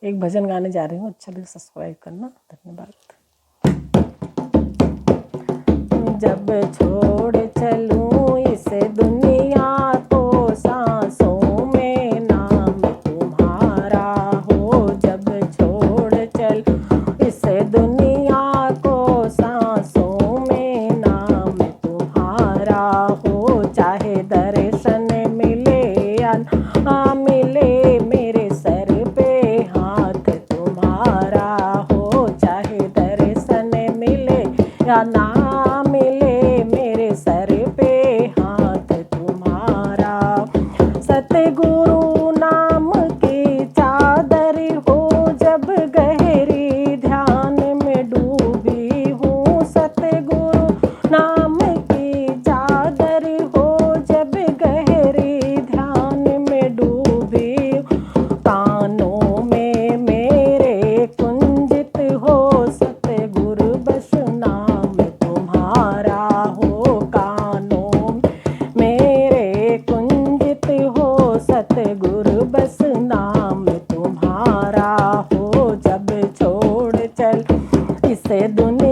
एक भजन गाने जा रही हूँ, अच्छा लगे सब्सक्राइब करना, धन्यवाद। जब छोड़ चलूं इस दुनिया को, सांसों में नाम तुम्हारा हो। जब छोड़ चलूं इस दुनिया को, सांसों में नाम तुम्हारा हो। चाहे दर्शन मिले या ना मिले, मेरे सर पे हाथ तुम्हारा हो। चाहे दर्शन मिले या ना मिले, मेरे सर पे हाथ तुम्हारा। सतगुरु नाम की चादर हो, जब गहरी ध्यान में डूबी हूँ। सतगुरु नाम की चादर हो, जब गहरी ध्यान में डूबी। कानों में मेरे कुंजित हो, सतगुरु बस नाम तुम्हारा हो। कानों मेरे कुंजित हो, सतगुरु बस नाम तुम्हारा हो। जब छोड़ चल इस दुनिया